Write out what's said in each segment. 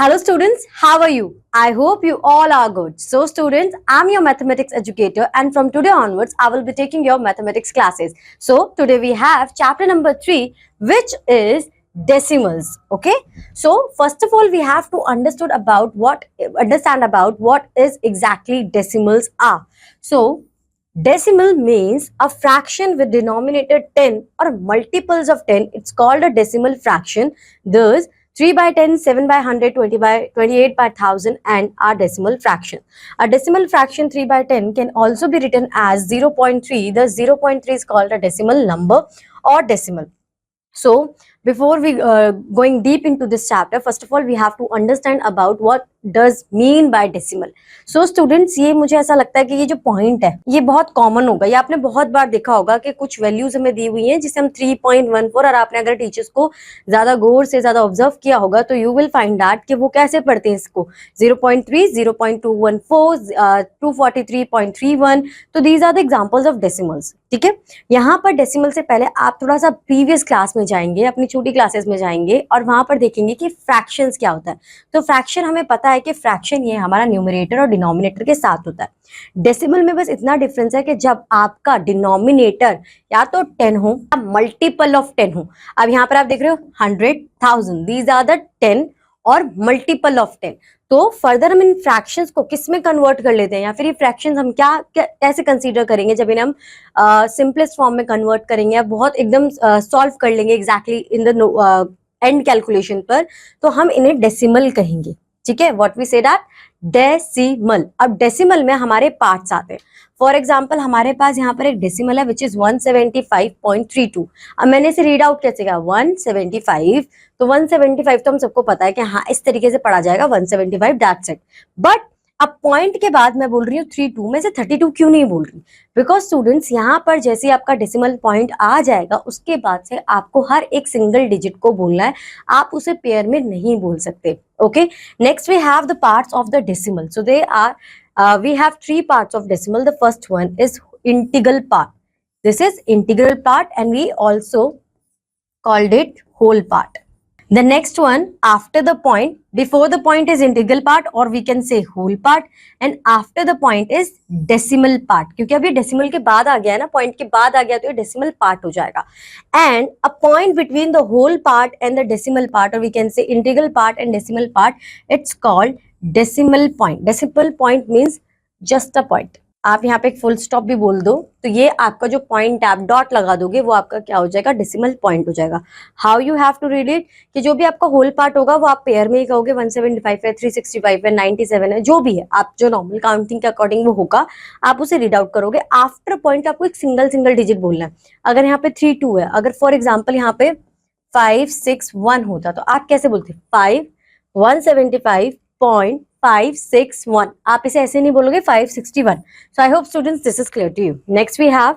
Hello students, how are you? I hope you all are good. So students, I'm your mathematics educator and from today onwards, I will be taking your mathematics classes. So today we have chapter number 3 which is decimals. Okay. So first of all, we have to understand about what is exactly decimals are. So decimal means a fraction with denominator 10 or multiples of 10. It's called a decimal fraction. Thus 3 by 10, 7 by 100, 20 by 28 by 1000 and our decimal fraction. A decimal fraction 3 by 10 can also be written as 0.3. The 0.3 is called a decimal number or decimal. So before we going deep into this chapter, first of all we have to understand about what does mean by decimal. So students, ये मुझे ऐसा लगता है कि ये जो point है ये बहुत कॉमन होगा, ये आपने बहुत बार देखा होगा कि कुछ वैल्यूज हमें दी हुई हैं जिसे हम 3.14 और आपने अगर टीचर्स को ज्यादा गौर से ज्यादा ऑब्जर्व किया होगा तो यू विल फाइंड दैट कि वो कैसे पढ़ते हैं इसको 0.3, 0.214, 243.31. तो these are the examples of decimals. ठीक है, यहाँ पर डेसिमल से पहले आप थोड़ा सा प्रीवियस क्लास में जाएंगे, अपनी छोटी क्लासेस में जाएंगे और वहां पर देखेंगे कि फ्रैक्शंस क्या होता है. तो फ्रैक्शन हमें पता है कि फ्रैक्शन ये हमारा न्यूमरेटर और डिनोमिनेटर के साथ होता है. डेसिमल में बस इतना डिफरेंस है कि जब आपका डिनोमिनेटर या तो 10 हो या मल्टीपल ऑफ 10 हो. अब यहाँ पर आप देख रहे हो 100, 1000, दीज आर द 10 और मल्टीपल ऑफ 10. तो फर्दर हम इन फ्रैक्शंस को किस में कन्वर्ट कर लेते हैं या फिर ये फ्रैक्शंस हम कैसे कंसीडर करेंगे जब इन्हें हम सिंपलेस्ट फॉर्म में कन्वर्ट करेंगे या बहुत एकदम सॉल्व कर लेंगे exactly in the end calculation पर, तो हम इन्हें डेसिमल कहेंगे. ठीक है, what we say that decimal. अब डेसिमल में हमारे पार्ट्स आते हैं. फॉर एग्जाम्पल हमारे पास यहाँ पर एक डेसिमल है विच इज 175.32. अब मैंने इसे रीड आउट कैसे किया 175. तो 175 तो हम सबको पता है कि हाँ इस तरीके से पढ़ा जाएगा 175, दैट्स इट. बट अब पॉइंट के बाद मैं बोल रही हूँ 32 में से 32 क्यों नहीं बोल रही? बिकॉज स्टूडेंट्स यहाँ पर जैसे आपका डेसिमल पॉइंट आ जाएगा उसके बाद से आपको हर एक सिंगल डिजिट को बोलना है, आप उसे पेयर में नहीं बोल सकते. Okay, next we have the parts of the decimal. So they are we have 3 parts of decimal. The first one is integral part. This is integral part and we also called it whole part. The next one after the point, before the point is integral part or we can say whole part and after the point is decimal part. क्योंकि अभी decimal के बाद आ गया है ना, point के बाद आ गया तो ये decimal part हो जाएगा. And a point between the whole part and the decimal part or we can say integral part and decimal part, it's called decimal point. Decimal point means just a point. आप यहाँ पे एक full stop भी बोल दो तो ये आपका जो पॉइंट आप डॉट लगा दोगे वो आपका क्या हो जाएगा, डेसिमल पॉइंट हो जाएगा. How you have to read it कि जो भी आपका होल पार्ट होगा वो आप पेयर में ही कहोगे. 175 है, 365 है, 97 है, जो भी है आप जो नॉर्मल काउंटिंग के अकॉर्डिंग वो होगा आप उसे रीड आउट करोगे. आफ्टर पॉइंट आपको एक सिंगल डिजिट बोलना है. अगर यहाँ पे 32 है, अगर फॉर एग्जाम्पल यहाँ पे 561 होता तो आप कैसे बोलते 175.561. आप इसे ऐसे नहीं बोलोगे 561. So I hope students this is clear to you. Next we have,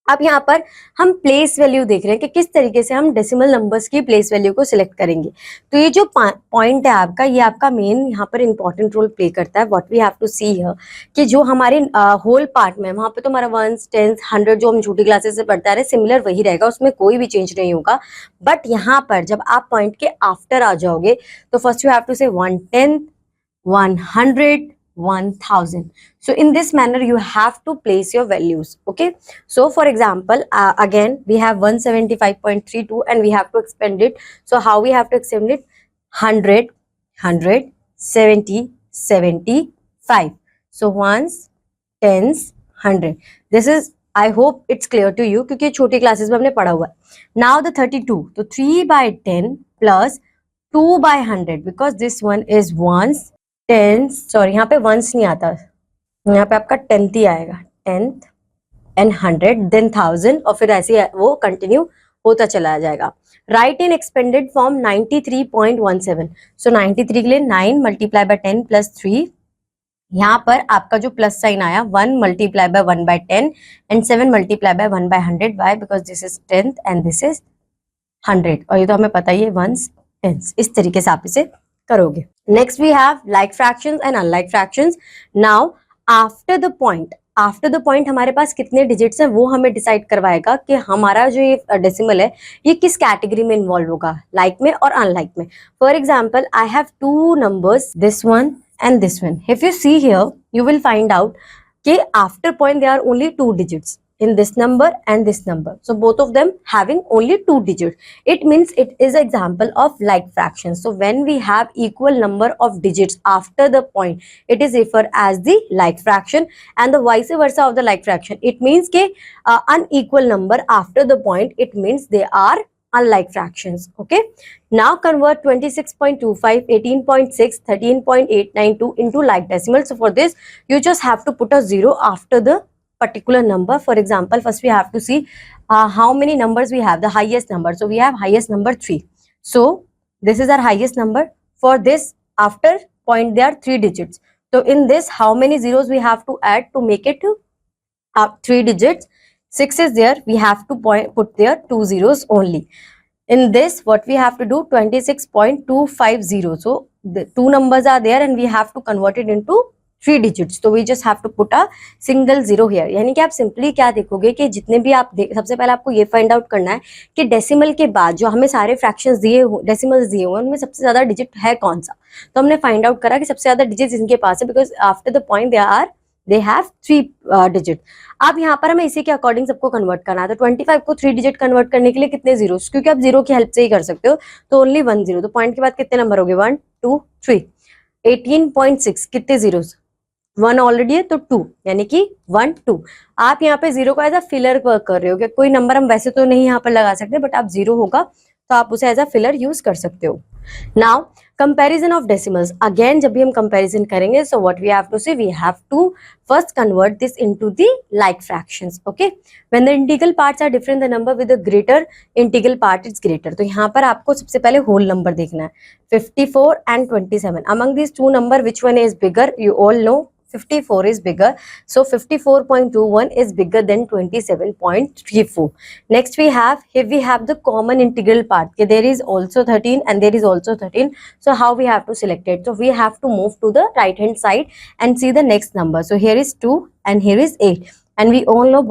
अब यहाँ पर हम प्लेस वैल्यू देख रहे हैं कि किस तरीके से हम डेसिमल नंबर्स की प्लेस वैल्यू को सिलेक्ट करेंगे. तो ये जो पॉइंट है आपका, ये आपका मेन यहाँ पर इंपॉर्टेंट रोल प्ले करता है. What we have to see here कि जो हमारे होल पार्ट में वहां पे तो हमारा 1, 10, 100 जो हम छोटी क्लासेस से पढ़ता रहे सिमिलर वही रहेगा, उसमें कोई भी चेंज नहीं होगा. बट यहाँ पर जब आप पॉइंट के आफ्टर आ जाओगे तो फर्स्ट यू हैव टू से 1/10, 100, 1000. So in this manner you have to place your values. Okay, so for example again we have 175.32 and we have to expand it. So how we have to expand it? 100, 100, 70, 75. So ones, tens, 100. This is, I hope it's clear to you क्योंकि छोटी classes में हमने पढ़ा हुआ है. Now the 32, तो 3/10 plus 2/100 because this one is ones, tenth, sorry यहाँ पे वंस नहीं आता, यहाँ पे आपका 10th ही आएगा. 10th एंड 100 देन 1000 और फिर ऐसे वो कंटिन्यू होता चला जाएगा. राइट इन एक्सपेंडेड फॉर्म 93.17. सो 93 के लिए 9 मल्टीप्लाई बाय 10 प्लस 3. यहाँ पर आपका जो प्लस साइन आया 1 multiply by 1/10 and 7 multiply by 1/100. Why? Because this is 10th and this is 100 और ये तो हमें पता ही है वंस, टेंस. इस तरीके से आप इसे करोगे. Next we have like fractions and unlike fractions. Now after the point, after the point हमारे पास कितने डिजिट्स हैं वो हमें डिसाइड करवाएगा कि हमारा जो ये डेसिमल है ये किस कैटेगरी में इन्वॉल्व होगा, लाइक में और अनलाइक में. For example, I have two numbers, this one and this one. If you see here, you will find out कि after point there are only two digits in this number and this number. So both of them having only two digits. It means it is an example of like fraction. So when we have equal number of digits after the point, it is referred as the like fraction, and the vice versa of the like fraction. It means कि unequal number after the point, it means they are unlike fractions. Okay, now convert 26.25, 18.6, 13.892 into like decimal. So for this you just have to put a zero after the particular number. For example, first we have to see how many numbers we have, the highest number. So we have highest number 3. So this is our highest number. For this, after point there are 3 digits. So in this, how many zeros we have to add to make it 3 digits? 6 is there, we have to put there 2 zeros only. In this, what we have to do, 26.250. So the 2 numbers are there and we have to convert it into 3 digits. So we just have to put a single zero here. यानी कि आप simply क्या देखोगे कि जितने भी आप सबसे पहले आपको ये फाइंड आउट करना है कि डेसिमल के बाद जो हमें सारे फ्रैक्शंस दिए हो, डेसिमल्स दिए हुए, उनमें सबसे ज्यादा डिजिट है कौन सा. तो हमने फाइंड आउट करा कि सबसे ज्यादा डिजिट इनके पास है, because after the point they have 3 digit. अब यहाँ पर हमें इसी के अकॉर्डिंग सबको कन्वर्ट करना है. तो 25 को 3 डिजिट कन्वर्ट करने के लिए कितने जीरो, क्योंकि आप जीरो की हेल्प से ही कर सकते हो, तो ओनली 1 जीरो. तो पॉइंट के बाद कितने नंबर हो गए, 1 2 3. 18.6 कितने जीरो, 1 ऑलरेडी है तो 2, यानी कि 1 2. आप यहाँ पे जीरो को एज अ फिलर वर्क कर रहे हो, कि कोई नंबर हम वैसे तो नहीं यहाँ पर लगा सकते, बट आप जीरो होगा तो आप उसे एज अ फिलर यूज कर सकते हो. Now comparison of decimals. Again जब भी हम comparison करेंगे, so what we have to say, we have to first convert this into the like fractions. Okay, when the integral parts are different, the number with the greater integral part is greater. तो यहाँ पर आपको सबसे पहले whole number देखना है. 54 and 27. Among these two number, which one is bigger? You all know 54 is bigger. So 54.21 is bigger than 27.34. Next we have, here we have the common integral part. Okay, there is also 13 and there is also 13. So how we have to select it? So we have to move to the right hand side and see the next number. So here is 2 and here is 8. And we all know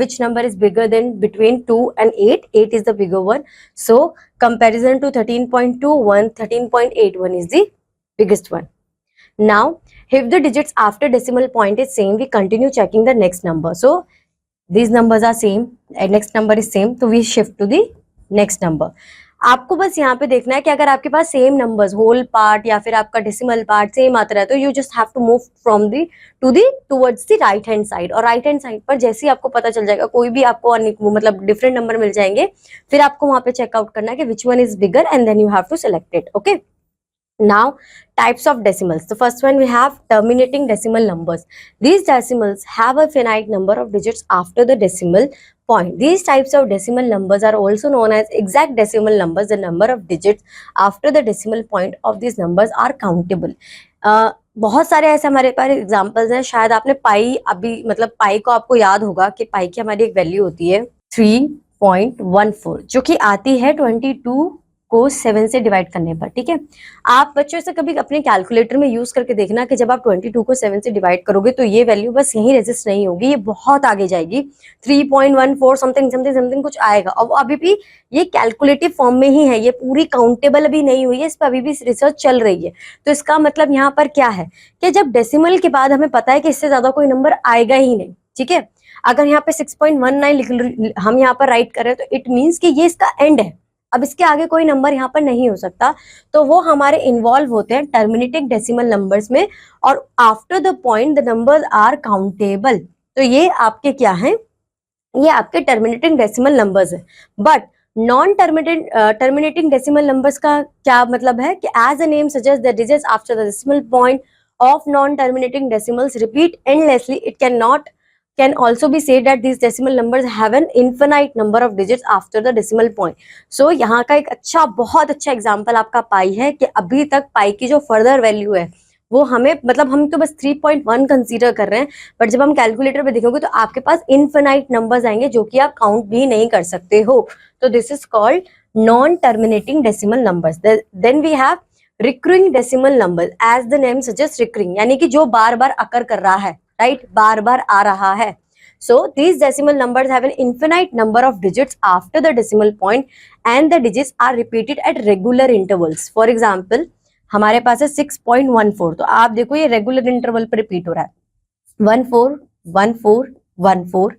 which number is bigger than between 2 and 8. 8 is the bigger one. So comparison to 13.21, 13.81 is the biggest one. Now, if the digits after decimal point is same, we continue checking the next number. So these numbers are same and next number is same, so we shift to the next number. आपको बस यहाँ पे देखना है कि अगर आपके पास same numbers, whole part या फिर आपका डेसिमल पार्ट सेम आता रहा है, तो you just have to move from the to the towards the right hand side. और राइट हैंड साइड पर जैसे ही आपको पता चल जाएगा, कोई भी आपको मतलब डिफरेंट नंबर मिल जाएंगे, फिर आपको वहां पे चेकआउट करना है कि which one is bigger and then you have to select it. Okay, now types of decimals. The first one we have terminating decimal numbers. These decimals have a finite number of digits after the decimal point. These types of decimal numbers are also known as exact decimal numbers. The number of digits after the decimal point of these numbers are countable. बहुत सारे ऐसे हमारे पास examples हैं. शायद आपने पाई, अभी मतलब पाई को आपको याद होगा कि पाई की हमारी एक वैल्यू होती है 3.14, जो कि आती है 22 को 7 से डिवाइड करने पर. ठीक है, आप बच्चों से कभी अपने कैलकुलेटर में यूज करके देखना कि जब आप 22 को 7 से डिवाइड करोगे तो ये वैल्यू बस यहीं रेजिस्ट नहीं होगी, ये बहुत आगे जाएगी. 3.14 समथिंग समथिंग समथिंग कुछ आएगा. और अभी भी ये कैलकुलेटिव फॉर्म में ही है, ये पूरी काउंटेबल अभी नहीं हुई है, इस पर अभी भी रिसर्च चल रही है. तो इसका मतलब यहाँ पर क्या है कि जब डेसिमल के बाद हमें पता है कि इससे ज्यादा कोई नंबर आएगा ही नहीं. ठीक है, अगर यहाँ पे 6.19 हम यहाँ पर राइट कर रहे हैं तो इट मीन्स कि ये इसका एंड है, अब इसके आगे कोई नंबर यहाँ पर नहीं हो सकता. तो वो हमारे इन्वॉल्व होते हैं टर्मिनेटिंग डेसिमल नंबर्स में, और after the point the numbers are countable. तो ये आपके क्या हैं, ये आपके टर्मिनेटिंग डेसिमल नंबर्स है. But non terminating decimal numbers का क्या मतलब है कि as a name suggest the digits after the decimal point of non terminating decimals repeat endlessly. It can also be said that these decimal numbers have an infinite number of digits after the decimal point. So यहाँ का एक बहुत अच्छा example आपका पाई है कि अभी तक पाई की जो फर्दर वैल्यू है वो हमें मतलब हम तो बस 3.1 कंसीडर कर रहे हैं, बट जब हम कैलकुलेटर पे देखोगे तो आपके पास इनफिनाइट नंबर्स आएंगे जो कि आप काउंट भी नहीं कर सकते हो. तो this is called non terminating decimal numbers. Then we have recurring decimal number. As the name suggest recurring, यानी कि जो बार बार अकर कर रहा है, राइट, बार बार आ रहा है. So these decimal numbers have an infinite number of digits after the decimal point and the digits are repeated at regular intervals. For example, हमारे पास है 6.14, तो आप देखो ये रेगुलर इंटरवल पर रिपीट हो रहा है. 14 14 14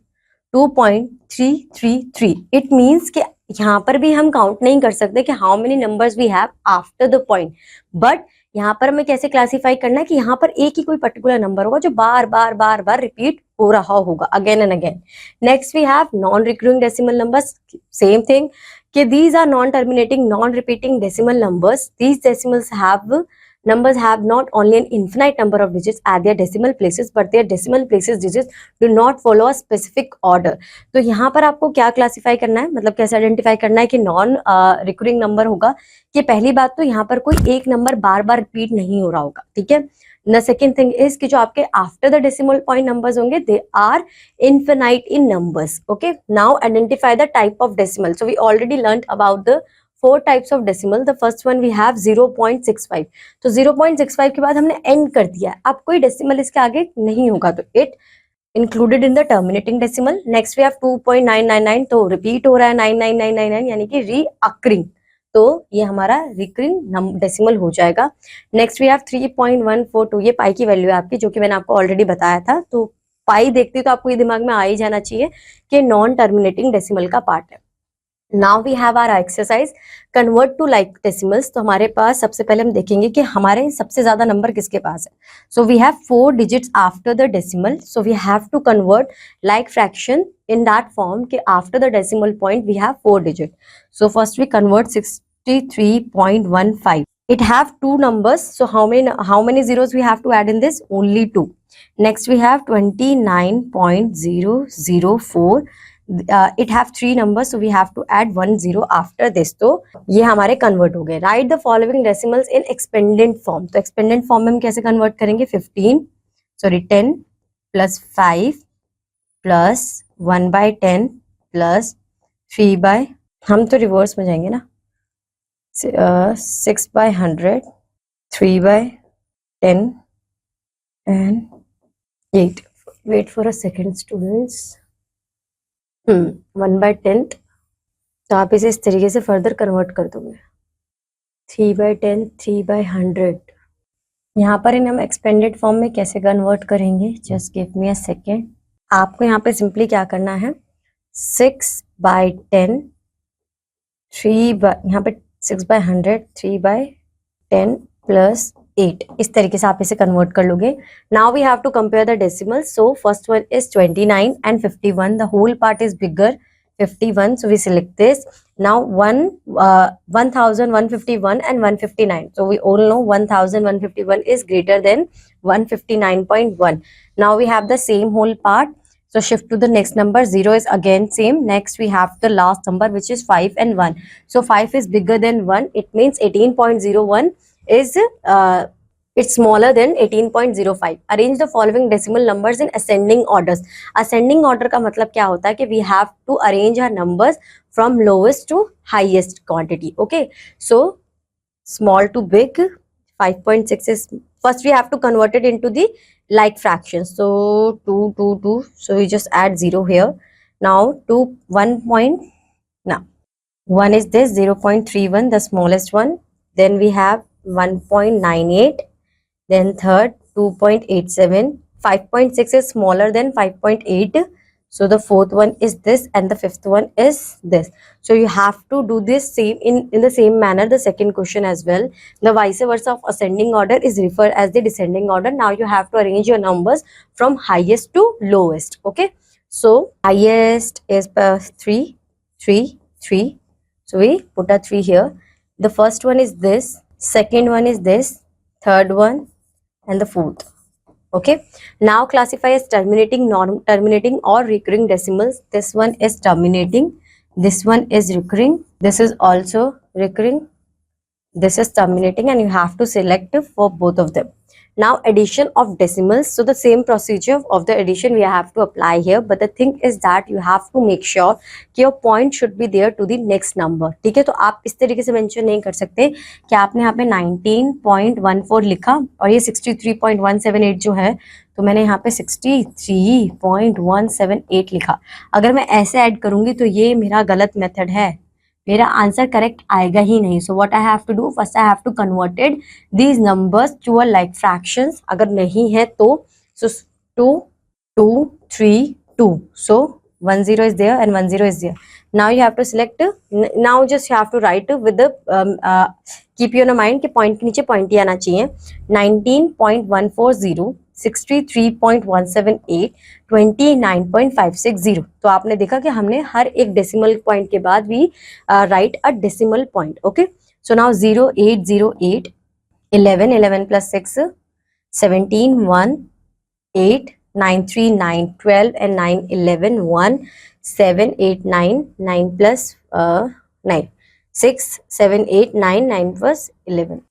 2.333. इट मीन्स कि यहाँ पर भी हम काउंट नहीं कर सकते कि how many numbers we have after the point, but यहाँ पर हमें कैसे क्लासिफाई करना है कि यहाँ पर एक ही कोई पर्टिकुलर नंबर होगा जो बार बार बार बार रिपीट हो रहा होगा again and again. Next we have non recurring decimal numbers. Same thing कि these are non-terminating, non-repeating decimal numbers. These decimals have numbers have not only an infinite number of digits at their decimal places, but their decimal places digits do not follow a specific order. तो यहाँ पर आपको क्या classify करना है, मतलब कैसे identify करना है कि नॉन रिकरिंग नंबर होगा कि पहली बात तो यहाँ पर कोई एक नंबर बार बार रिपीट नहीं हो रहा होगा, ठीक है. The second thing is कि जो आपके after the decimal point numbers होंगे they are infinite in numbers. Okay, now identify the type of decimal. So we already learned about the 4 types of decimal. The first one we have 0.65. तो 0.65 के बाद हमने end कर दिया है, अब कोई decimal इसके आगे नहीं होगा, तो it included in the terminating decimal. Next we have 2.999, तो repeat हो रहा है 99999 यानी कि reoccurring, तो ये हमारा रिकरिंग डेसिमल हो जाएगा. नेक्स्ट वी हैव 3.142, ये पाई की वैल्यू है आपकी, जो कि मैंने आपको ऑलरेडी बताया था. तो पाई देखते तो आपको ये दिमाग में आ ही जाना चाहिए कि नॉन टर्मिनेटिंग डेसिमल का पार्ट है. Now we have our exercise convert to like decimals. तो हमारे पास सबसे पहले हम देखेंगे कि हमारे सबसे ज्यादा नंबर किसके पास है. So we have 4 digits after the decimal, so we have to convert like fraction in that form कि after the decimal point we have 4 digits. So first we convert 63.15. It have 2 numbers, so how many zeros we have to add in this? Only 2. Next we have 29.004. It have 3 numbers, so we have to add 1 zero after this. तो ये हमारे convert हो गए. Write the following decimals in expanded form. तो expanded form में हम कैसे convert करेंगे? 10 plus 5 plus 1 by 10 plus 3 by, हम तो रिवर्स में जाएंगे ना, 6 by 100, 3 by 10 and 8. Wait for a second students. 1 by 10, तो आप इसे इस तरीके से फर्दर कन्वर्ट कर दोगे. 3 by 10, 3 by 100. यहाँ पर इन हम एक्सपेंडेड फॉर्म में कैसे कन्वर्ट करेंगे? Just give me a second. आपको यहाँ पे सिंपली क्या करना है, 6 by 10, 3 by, यहाँ पे 6 by 100, 3 by 10 plus 8, इस तरीके से आप इसे कन्वर्ट कर लोगे. Now we have to compare the decimals. So first one is 29 and 51. The whole part is bigger 51, so we select this. Now 1151 and 159. So we all know 1151 is greater than 159.1. Now we have the same whole part. So shift to the next number. 0 is again same. Next we have the last number, which is 5 and 1. So 5 is bigger than 1. It means 18.01 is it's smaller than 18.05. Arrange the following decimal numbers in ascending orders. Ascending order का मतलब क्या होता है कि we have to arrange our numbers from lowest to highest quantity. Okay, so small to big. 5.6 is first we have to convert it into the like fractions. So 2 2 2. So we just add 0 here. Now 2 1 point. Now 1 is this 0.31, the smallest one. Then we have 1.98. Then third 2.87. 5.6 is smaller than 5.8. So the fourth one is this and the fifth one is this. So you have to do this same in the same manner the second question as well. The vice versa of ascending order is referred as the descending order. Now you have to arrange your numbers from highest to lowest. Okay. So highest is 3 3 3. So we put a 3 here. The first one is this, second one is this, third one and the fourth. Okay, now classify as terminating, non-terminating or recurring decimals. This one is terminating, this one is recurring, this is also recurring, this is terminating and you have to select for both of them. Now addition of decimals, so the same procedure of the addition we have to apply here, but the thing is that you have to make sure कि your point should be there to the next number. ठीक है, तो आप इस तरीके से mention नहीं कर सकते कि आपने यहाँ पे 19.14 लिखा और ये 63.178 जो है, तो मैंने यहाँ पे 63.178 लिखा. अगर मैं ऐसे ऐड करूंगी तो ये मेरा गलत मेथड है, मेरा आंसर करेक्ट आएगा ही नहीं. So what I have to do, first I have to converted these numbers to a like fractions. अगर नहीं है तो so 2 2 3 2, so 1 0 is there and 1 0 is there. Now you have to select, now just you have to write with the keep your mind कि point के नीचे point ही आना चाहिए. 19.140, 63.178, 29.560. तो आपने देखा कि हमने हर एक डेसिमल पॉइंट के बाद भी right a decimal point. Okay, so now 0808, 11 plus 6, 17 1, 8 9 3 9, 12 and 9 11, 1 7 8 9, 9 plus 9, 6 7 8 9, 9 plus 11.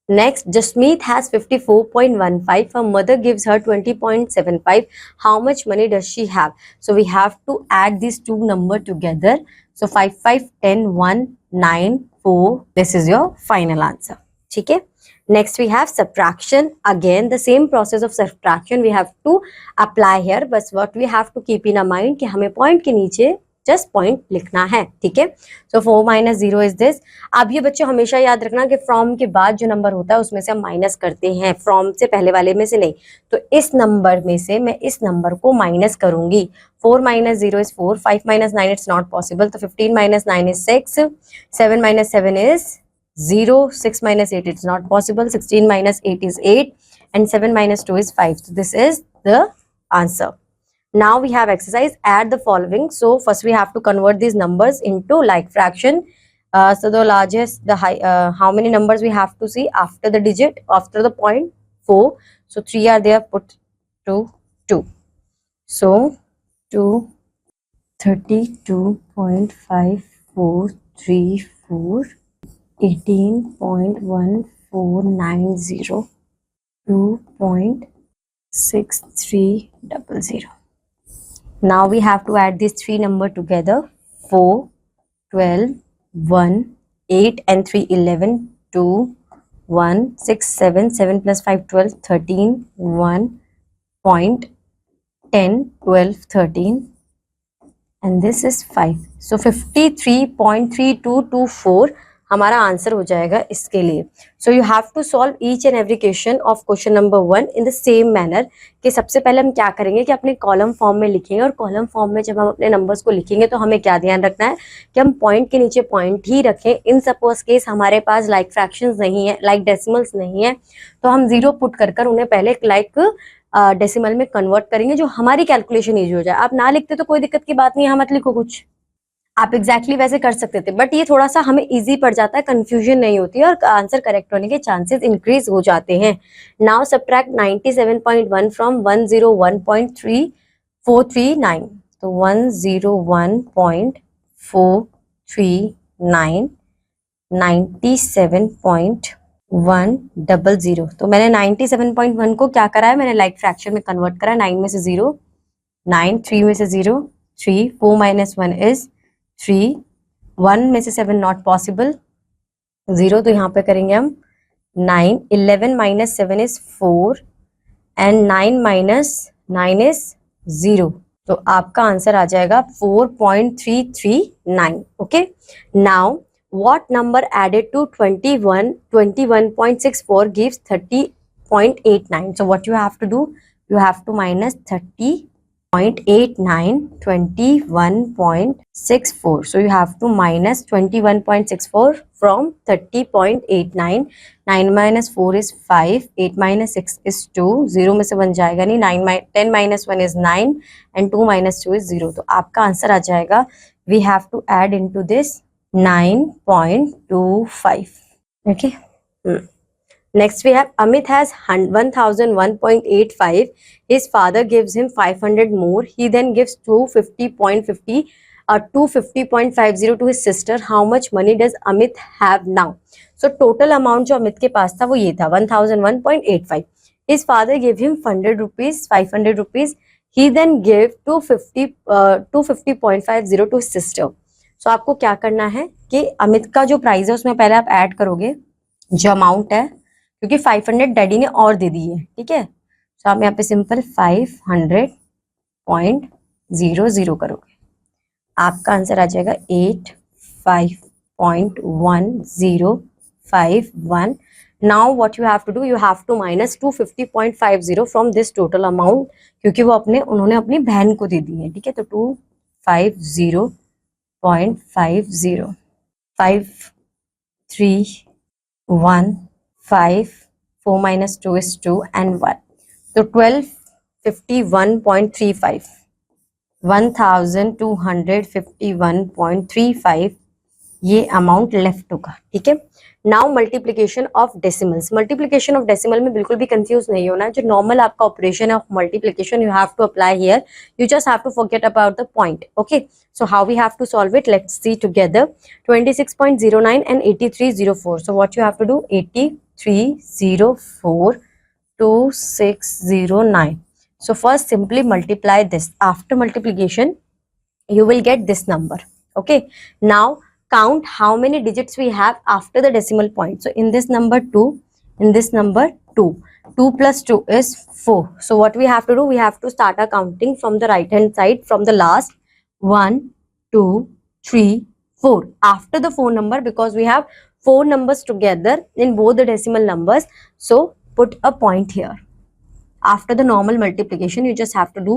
Next, Jasmeet has 54.15. Her mother gives her 20.75. How much money does she have? So we have to add these two numbers together. So 5 5 10 1 9 4. This is your final answer. Okay. Next we have subtraction. Again the same process of subtraction we have to apply here, but what we have to keep in our mind कि हमें point के नीचे just point लिखना है. ठीक है, सो 4 minus 0 is this. अब ये बच्चों हमेशा याद रखना कि फ्रॉम के बाद जो नंबर होता है उसमें से हम माइनस करते हैं, फ्रॉम से पहले वाले में से नहीं. तो इस नंबर में से मैं इस नंबर को माइनस करूंगी. 4 minus 0 is 4, 5 minus 9 it's not possible, तो 15 minus 9 is 6, 7 minus 7 is 0, 6 minus 8 it's not possible, 16 minus 8 is 8 and 7 minus 2 is 5. So this is the answer. Now we have exercise, add the following. So first we have to convert these numbers into like fraction. So the largest, the high, how many numbers we have to see after the digit, after the point? 4. So 3 are there, put 2 2. So 2 32.5434, 18.1490, 2.6300. Now we have to add these three numbers together. 4 12 1 8 and 3 11, 2 1 6 7, 7 plus 5 12, 13 1 point 10 12 13 and this is 5. So 53.3224 हमारा answer हो जाएगा इसके लिए. So you have to solve each and every question of question number 1 in the same manner. कि सबसे पहले हम क्या करेंगे कि अपने कॉलम फॉर्म में लिखेंगे, और कॉलम फॉर्म में जब हम अपने नंबर्स को लिखेंगे तो हमें क्या ध्यान रखना है कि हम पॉइंट के नीचे पॉइंट ही रखें. इन सपोज केस हमारे पास लाइक फ्रैक्शंस नहीं है, लाइक डेसिमल्स नहीं है, तो हम 0 पुट कर उन्हें पहले लाइक डेसिमल में कन्वर्ट करेंगे, जो हमारी कैलकुलेशन ईजी हो जाए. आप ना लिखते तो कोई दिक्कत की बात नहीं है, मत लिखो कुछ, आप एग्जैक्टली वैसे कर सकते थे, बट ये थोड़ा सा हमें इजी पड़ जाता है, कंफ्यूजन नहीं होती है और आंसर करेक्ट होने के चांसेस इंक्रीज हो जाते हैं. Now subtract 97.1 from 101.3439. तो 101.439, 97.100. तो मैंने 97.1 को क्या करा है, मैंने लाइक फ्रैक्शन में कन्वर्ट करा. 9 में से 0, 9, 3 में से 0, 3, 4 minus 1 is 3, 1 में से 7 नॉट पॉसिबल, 0, तो यहाँ पे करेंगे हम 9, 11 minus 7 is 4 and 9 minus 9 is 0. तो आपका आंसर आ जाएगा 4.339. Okay, now what number added to 21.64 gives 30.89. So what you have to do, you have to minus 30.89 21.64. So you have to minus 21.64 from 30.89. 9 minus 4 is 5, 8 minus 6 is 2, 0 में से 1 जाएगा नहीं, 10 minus 1 is 9 and 2 minus 2 is 0. तो आपका answer आ जाएगा, we have to add into this 9.25. Okay. Next we have Amit has 1001.85. His father gives him 500 more. He then gives 250.50 250.50 to his sister, how much money does Amit have now? So total amount जो अमित के पास था वो ये था 1001.85. His father gave him 100 rupees, 500 rupees. He then gave 250.50 to his sister. So आपको क्या करना है कि अमित का जो प्राइस है उसमें पहले आप ऐड करोगे जो अमाउंट है, क्योंकि 500 डैडी ने और दे दी है, ठीक है। तो आप यहाँ पे सिंपल 500.00 करोगे, आपका आंसर आ जाएगा 85.1051. Now what you have to do, you have to minus 250.50 from this total amount, क्योंकि वो उन्होंने अपनी बहन को दे दी है, ठीक है। तो 250.50 531.5 4 minus 2 is 2 and 1. तो 1251.35 1251.35 ये अमाउंट लेफ्ट होगा, ठीक है। Now multiplication of decimals. Multiplication of decimal में बिल्कुल भी कंफ्यूज नहीं होना, जो नॉर्मल आपका ऑपरेशन है of multiplication you have to apply here, you just have to forget about the point, okay. So how we have to solve it, let's see together. 26.09 and 8304. so what you have to do, 8304 2609. So first simply multiply this. After multiplication you will get this number, okay. Now count how many digits we have after the decimal point. So in this number 2, in this number 2, 2 plus 2 is 4. So what we have to do, we have to start our counting from the right hand side, from the last 1 2 3 4 after the 4 number, because we have 4 numbers together in both the decimal numbers. So put a point here. After the normal multiplication you just have to do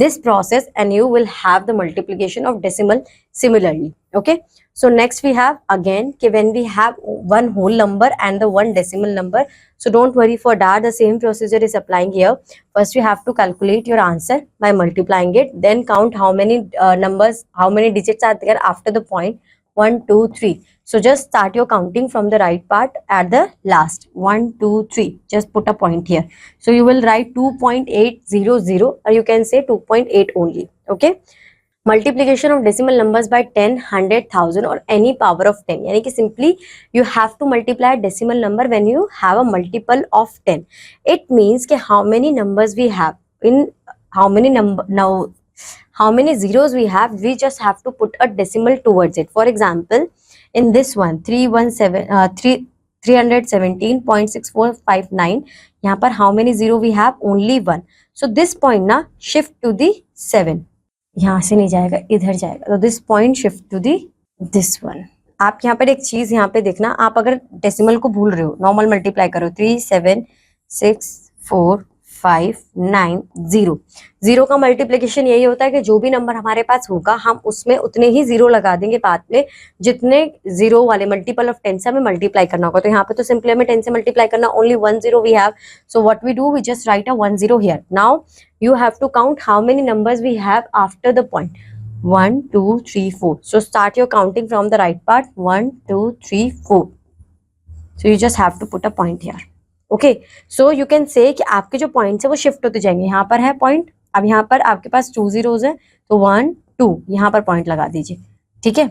this process and you will have the multiplication of decimal similarly, okay. So next we have again when we have one whole number and the one decimal number, so don't worry for that, the same procedure is applying here. First you have to calculate your answer by multiplying it, then count how many numbers, how many digits are there after the point 1 2 3. So just start your counting from the right part at the last 1 2 3, just put a point here. So you will write 2.800 or you can say 2.8 only, okay. Multiplication of decimal numbers by 10, 100, 1000 or any power of 10, यानी कि simply you have to multiply decimal number when you have a multiple of 10. It means कि how many numbers we have in how many number, now how many zeros we have, we just have to put a decimal towards it. For example in this one 317.6459, यहाँ पर how many zero we have, only 1. So this point ना shift to the 7, यहाँ से नहीं जाएगा, इधर जाएगा, तो this point shift to the this one. आप यहाँ पर एक चीज यहाँ पे देखना, आप अगर डेसिमल को भूल रहे हो, नॉर्मल मल्टीप्लाई करो 3764590. जीरो का मल्टीप्लिकेशन यही होता है कि जो भी नंबर हमारे पास होगा हम उसमें उतने ही जीरो लगा देंगे बाद में, जितने जीरो वाले मल्टीपल ऑफ 10 से हमें मल्टीप्लाई करना होगा. तो यहाँ पे तो सिंपली हमें 10 से मल्टीप्लाई करना, only 1 0 we have, so what we do, we just write a 1 0 here. Now you have to count how many numbers we have after the point 1 2 3 4. So start your counting from the right part 1 2 3 4. So you just have to put a point here, okay. So you can say कि आपके जो points है वो shift होते जाएंगे. यहाँ पर है पॉइंट, अब यहाँ पर आपके पास 2 zeros है तो 1 2 यहाँ पर पॉइंट लगा दीजिए, ठीक है.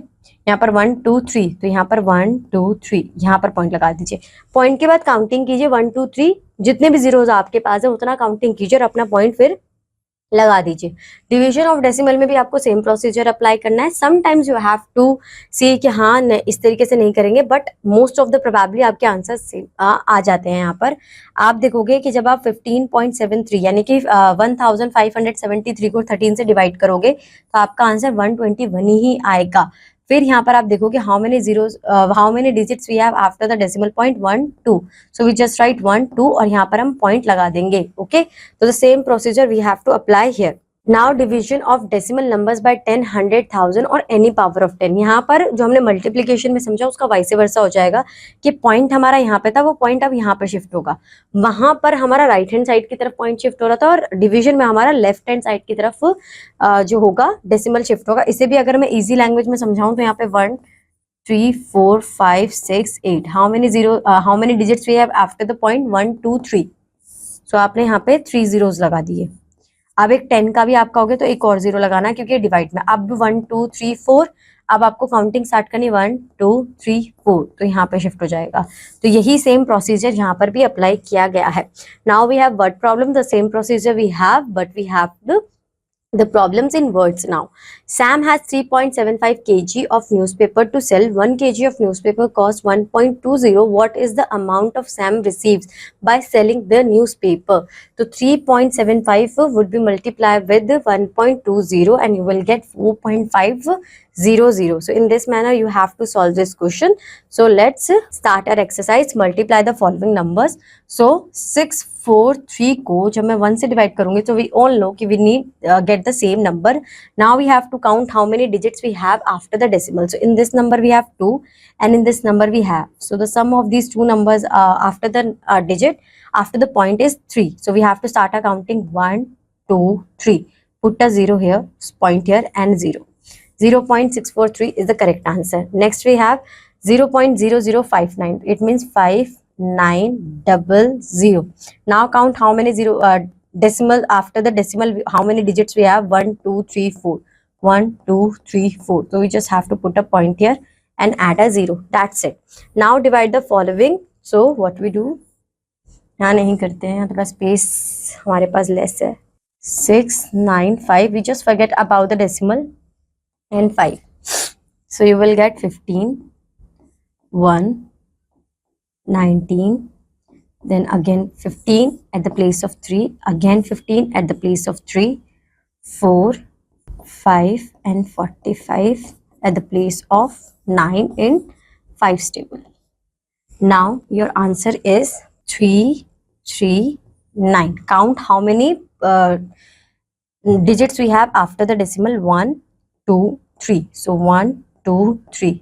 यहाँ पर 1 2 3 तो यहाँ पर 1 2 3 यहाँ पर पॉइंट लगा दीजिए. पॉइंट के बाद काउंटिंग कीजिए 1 2 3, जितने भी जीरोज आपके पास है उतना काउंटिंग कीजिए और अपना पॉइंट फिर लगा दीजिए. डिवीजन ऑफ डेसिमल में भी आपको सेम प्रोसीजर अप्लाई करना है. समटाइम्स यू हैव टू सी कि हाँ इस तरीके से नहीं करेंगे, but most of the probably आपके आंसर सेम आ जाते हैं. यहाँ पर आप देखोगे कि जब आप 15.73 यानी कि 1573 को 13 से डिवाइड करोगे तो आपका आंसर 121 ही आएगा. फिर यहाँ पर आप देखोगे how many zeros, how many digits we have after the decimal point 1 2. So we just write 1 2 और यहाँ पर हम पॉइंट लगा देंगे, ओके. तो the same procedure we have to apply here. Now division of decimal numbers by 10, 100, 1000 और any power of 10. यहाँ पर जो हमने मल्टीप्लिकेशन में समझा उसका वाइस वर्सा हो जाएगा कि पॉइंट हमारा यहाँ पे था, वो पॉइंट अब यहाँ पर शिफ्ट होगा. वहां पर हमारा राइट हैंड साइड की तरफ पॉइंट शिफ्ट हो रहा था और डिवीजन में हमारा लेफ्ट हैंड साइड की तरफ जो होगा डेसिमल शिफ्ट होगा. इसे भी अगर मैं इजी लैंग्वेज में समझाऊं तो यहाँ पे 1 3 4 5 6 8 how many digits we have after the point 1 2 3. So आपने यहाँ पे 3 zeros लगा दिए. अब एक 10 का भी आपका हो गया तो एक और 0 लगाना है क्योंकि डिवाइड में। अब 1 2 3 4, अब आपको काउंटिंग स्टार्ट करनी 1 2 3 4, तो यहाँ पे शिफ्ट हो जाएगा। तो यही सेम प्रोसीजर यहाँ पर भी अप्लाई किया गया है। Now we have word problem, the same procedure we have, but we have the problems in words now. Sam has 3.75 kg of newspaper to sell. 1 kg of newspaper costs 1.20. What is the amount of Sam receives by selling the newspaper? So 3.75 would be multiplied with 1.20 and you will get 4.500. So in this manner you have to solve this question. So let's start our exercise. Multiply the following numbers. So 6 4 3 को जब मैं 1 से divide करूंगी तो we all know कि we need get the same number. Now we have to count how many digits we have after the decimal. So in this number we have 2 and in this number we have, so the sum of these two numbers after the digit after the point is 3. So we have to start our counting 1 2 3, put a 0 here, point here and 0. 0.643 is the correct answer. Next we have 0.0059, it means 5900. Now count how many decimal after the decimal, how many digits we have. 1 2 3 4, 1 2 3 4. So we just have to put a point here and add a 0. That's it. Now divide the following. So what we do, यहाँ नहीं करते हैं, यहाँ थोड़ा space हमारे पास less है. 6 9 5, we just forget about the decimal and 5. So you will get 15 1 19, then again 15 at the place of 3, again 15 at the place of 3, 4 5 and 45 at the place of 9 in 5's table. Now your answer is 3 3 9. Count how many digits we have after the decimal. 1 2 3. So 1 2 3.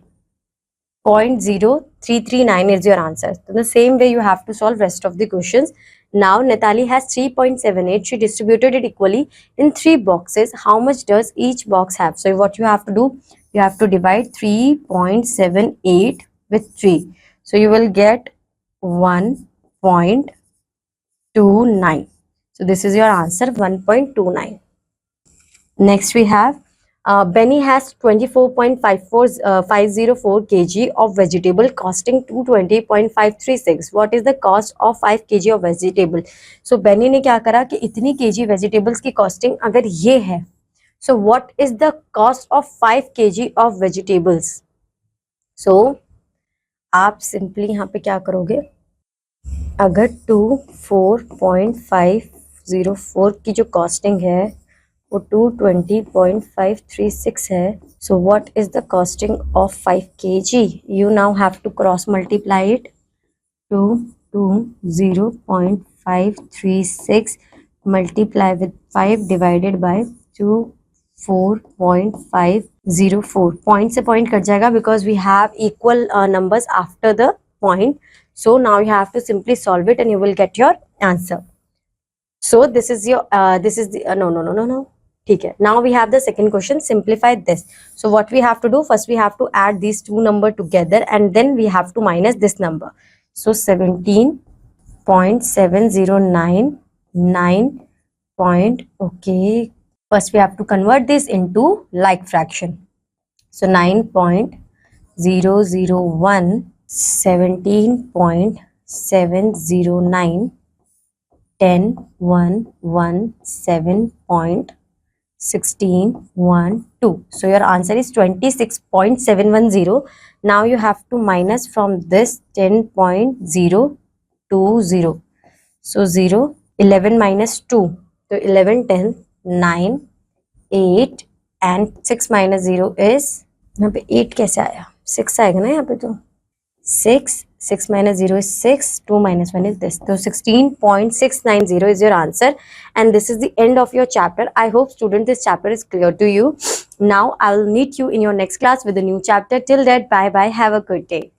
0.0339 is your answer. So the same way you have to solve rest of the questions. Now Natali has 3.78. She distributed it equally in 3 boxes. How much does each box have? So what you have to do, you have to divide 3.78 with 3. So you will get 1.29. So this is your answer, 1.29. Next we have Benny has 24.504 kg of vegetable costing 220.536. What is the cost of 5 kg of vegetable? So Benny ने क्या करा कि इतनी kg vegetables की costing अगर ये है, so what is the cost of 5 kg of vegetables? So आप simply यहाँ पे क्या करोगे, अगर 24.504 की जो costing है वो 220.536 है. So what is the costing of 5 kg? You now have to cross multiply it. 220.536 multiply with 5 divided by 24.504. Point से point कट जाएगा because we have equal numbers after the point. So now you have to simply solve it and you will get your answer. So this is your no. ठीक है. Now we have the second question. Simplify this. So what we have to do, first we have to add these two numbers together and then we have to minus this number. So 17.7099 okay. First we have to convert this into like fraction. So 9.001, 17.709, 10 1 1 7.16 1 2. So your answer is 26.710. Now you have to minus from this 10.020. So 0 11 minus 2. So 11 10 9 8 and 6 minus 0 is, यहाँ पे 8 कैसे आया, 6 आएगा ना यहाँ पे, तो 6 minus 0 is 6, 2 minus 1 is this. So 16.690 is your answer and this is the end of your chapter. I hope students this chapter is clear to you. Now I will meet you in your next class with a new chapter. Till that, bye bye, have a good day.